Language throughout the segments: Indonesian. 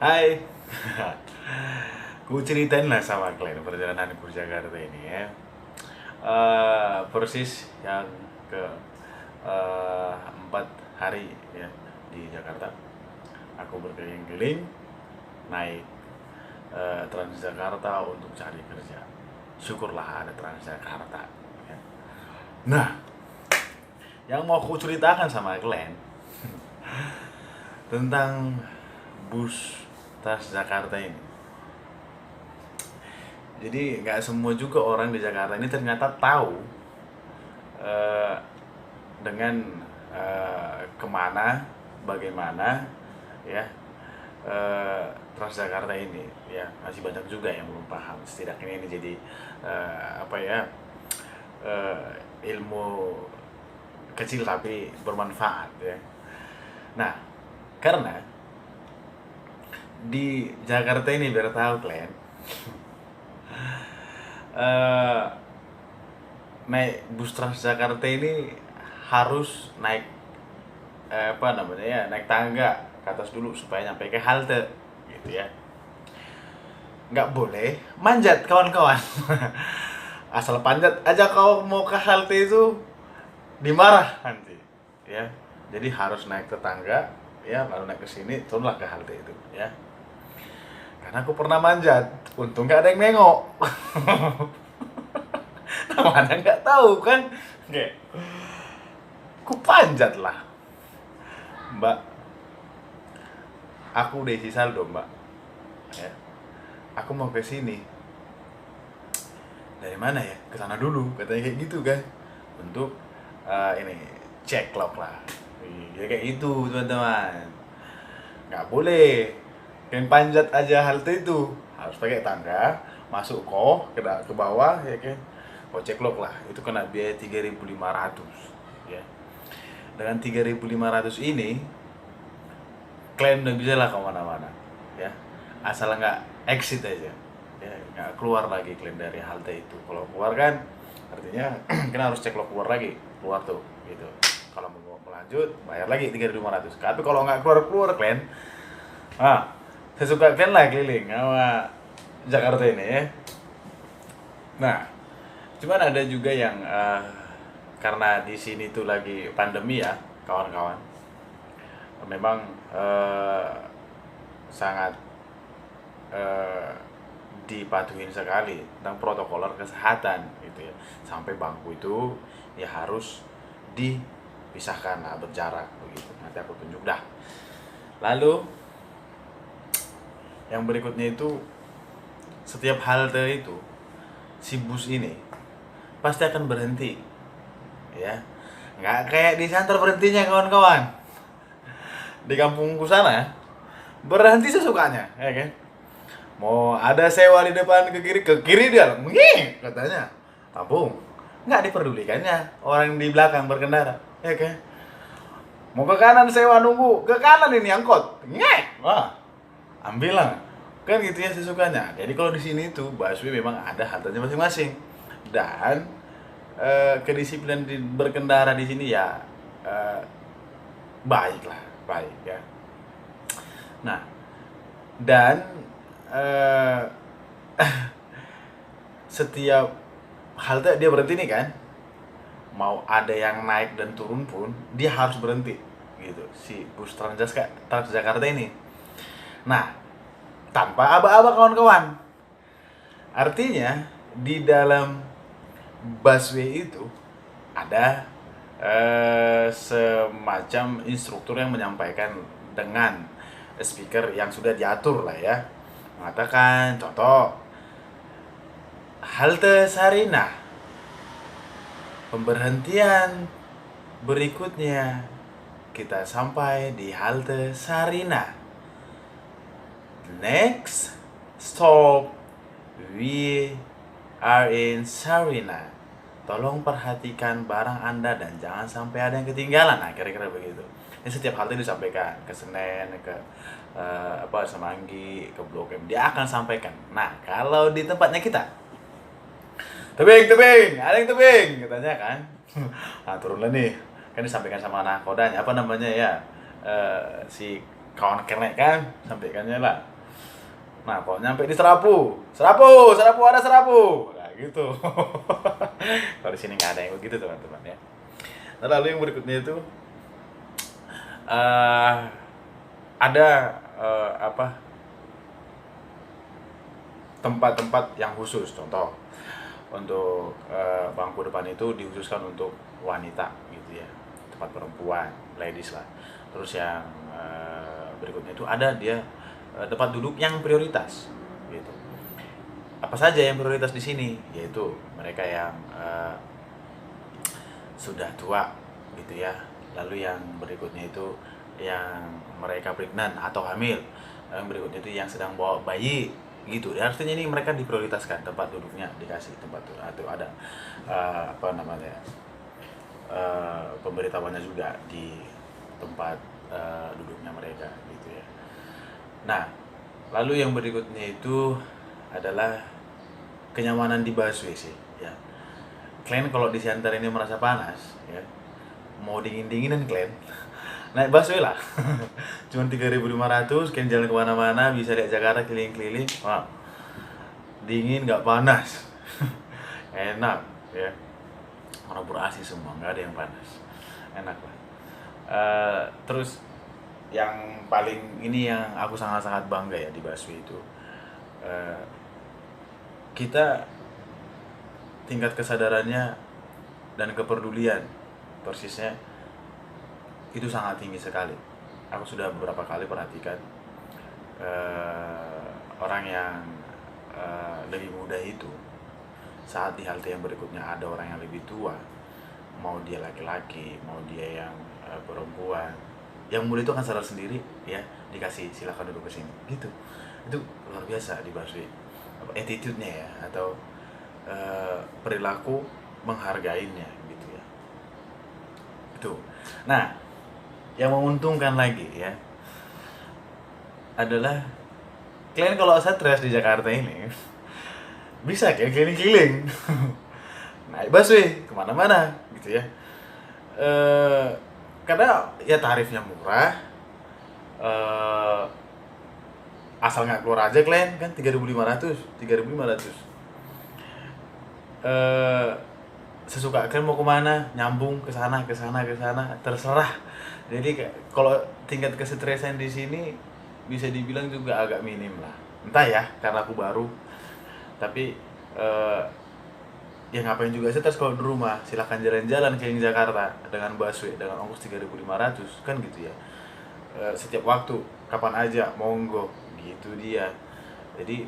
Hai, ku ceritain lah sama kalian perjalanan ke Jakarta ini ya. Persis yang ke 4 hari ya di Jakarta. Aku berkeliling-keliling naik Transjakarta untuk cari kerja. Syukurlah ada Transjakarta. Ya. Nah, yang mau aku ceritakan sama kalian tentang bus Transjakarta ini. Jadi nggak semua juga orang di Jakarta ini ternyata tahu eh, dengan kemana, bagaimana ya Transjakarta ini. Ya masih banyak juga yang belum paham. Setidaknya ini jadi apa ya eh, ilmu kecil tapi bermanfaat ya. Nah, karena di Jakarta ini biar tahu kalian eh, naik bus Transjakarta ini harus naik apa namanya ya naik tangga ke atas dulu supaya nyampe ke halte gitu ya, nggak boleh manjat kawan-kawan. Asal panjat aja kau mau ke halte itu dimarah nanti ya, jadi harus naik ke tangga ya, baru naik ke sini turunlah ke halte itu ya. Karena aku pernah manjat, untung nggak ada yang nengok. Mana nggak tahu kan, kayak ku panjat lah, mbak. Aku udah isi saldo mbak, ya. Aku mau ke sini. Dari mana ya? Ke sana dulu, katanya kayak gitu kan. Untuk ini cek log lah. Ya kayak itu teman-teman. Nggak boleh main panjat aja halte itu, harus pakai tangga masuk ke bawah ya kan, cek log lah, itu kena biaya 3.500 ya. Dengan 3.500 ini klaim udah bisa lah kemana-mana ya, asal nggak exit aja ya, nggak keluar lagi klaim dari halte itu. Kalau keluar kan artinya kita harus cek log keluar lagi, keluar tuh gitu. Kalau mau melanjut bayar lagi 3.500. Tapi kalau nggak keluar klaim, saya suka kan lah keliling sama Jakarta ini ya. Nah, cuman ada juga yang karena di sini tuh lagi pandemi ya, kawan-kawan. Memang sangat dipatuhin sekali tentang protokol kesehatan gitu ya. Sampai bangku itu ya harus dipisahkan lah, berjarak begitu. Nanti aku tunjuk dah. Lalu yang berikutnya itu, setiap halte itu si bus ini pasti akan berhenti ya, nggak kayak di Santar berhentinya kawan-kawan. Di kampungku sana berhenti sesukanya ya kan, mau ada sewa di depan ke kiri dia ngih katanya tampung, nggak diperdulikannya orang di belakang berkendara ya kan. Mau ke kanan sewa nunggu ke kanan ini angkot ngeh, wah ambil lah kan gitu ya sesukanya. Jadi kalau di sini tuh busway memang ada haltenya masing-masing, dan kedisiplinan berkendara di sini ya baik lah, baik ya. Nah, dan setiap halte dia berhenti nih kan, mau ada yang naik dan turun pun dia harus berhenti gitu si bus Transjakarta ini. Nah, tanpa aba-aba kawan-kawan. Artinya di dalam busway itu ada semacam instruktur yang menyampaikan dengan speaker yang sudah diatur lah ya, mengatakan contoh halte Sarinah, pemberhentian berikutnya kita sampai di halte Sarinah. Next stop, we are in Sarinah. Tolong perhatikan barang Anda dan jangan sampai ada yang ketinggalan. Nah, kira-kira begitu. Ini setiap halte disampaikan, ke Senen, ke Semanggi, ke Blok M. Dia akan sampaikan. Nah, kalau di tempatnya kita, tebing, ada yang tebing, katanya kan. Nah, turunlah nih. Kan disampaikan sama nakodanya, apa namanya ya? Si kawan kernek kan, sampaikannya lah. Nah, kalau nyampe di Serapu, Serapu, Serapu ada Serapu. Nah, gitu. Kalau di sini nggak ada yang begitu, teman-teman ya. Nah, lalu yang berikutnya itu eh ada apa? Tempat-tempat yang khusus, contoh untuk bangku depan itu dikhususkan untuk wanita gitu ya, tempat perempuan, ladies lah. Terus yang berikutnya itu ada dia tempat duduk yang prioritas gitu. Apa saja yang prioritas di sini? Yaitu mereka yang sudah tua gitu ya. Lalu yang berikutnya itu yang mereka pregnant atau hamil. Yang berikutnya itu yang sedang bawa bayi gitu. Ya, artinya ini mereka diprioritaskan tempat duduknya, dikasih tempat atau ada apa namanya? Pemberitahuannya juga di tempat duduknya mereka gitu ya. Nah, lalu yang berikutnya itu adalah kenyamanan di busway sih ya. Kalian kalau di Siantar ini merasa panas ya, mau dingin-dinginan kalian naik busway lah. Cuma 3.500 kalian jalan kemana-mana, bisa lihat Jakarta keliling-keliling. Wow, dingin nggak panas. Enak ya, orang AC semua, nggak ada yang panas, enak lah. Terus yang paling ini yang aku sangat-sangat bangga ya di busway itu, kita tingkat kesadarannya dan kepedulian persisnya itu sangat tinggi sekali. Aku sudah beberapa kali perhatikan orang yang lebih muda itu saat di halte yang berikutnya ada orang yang lebih tua, mau dia laki-laki, mau dia yang perempuan, yang muda itu akan sadar sendiri ya, dikasih silakan duduk ke sini gitu. Itu luar biasa di busway, attitude-nya ya, atau perilaku menghargainya gitu ya. Itu. Nah, yang menguntungkan lagi ya adalah kalian kalau stres di Jakarta ini bisa kayak keliling-keliling naik busway kemana-mana gitu ya. Karena ya tarifnya murah, asal nggak keluar aja kalian kan 3.500 sesuka kalian mau kemana, nyambung ke sana terserah. Jadi kalau tingkat kesetresan di sini bisa dibilang juga agak minim lah, entah ya karena aku baru, tapi ya ngapain juga stres kalau di rumah. Silahkan jalan-jalan keliling Jakarta dengan busway dengan ongkos 3.500 kan gitu ya. Setiap waktu kapan aja monggo gitu dia. Jadi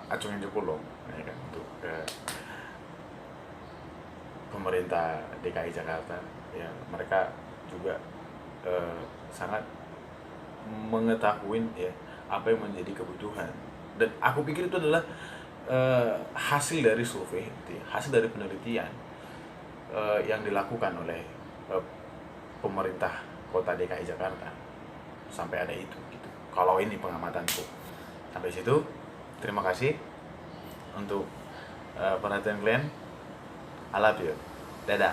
acungin jempol loh ya kan, untuk pemerintah DKI Jakarta ya. Mereka juga sangat mengetahui ya apa yang menjadi kebutuhan, dan aku pikir itu adalah hasil dari survei, hasil dari penelitian yang dilakukan oleh pemerintah kota DKI Jakarta sampai ada itu gitu. Kalau ini pengamatanku sampai situ. Terima kasih untuk perhatian kalian. I love you. Dadah.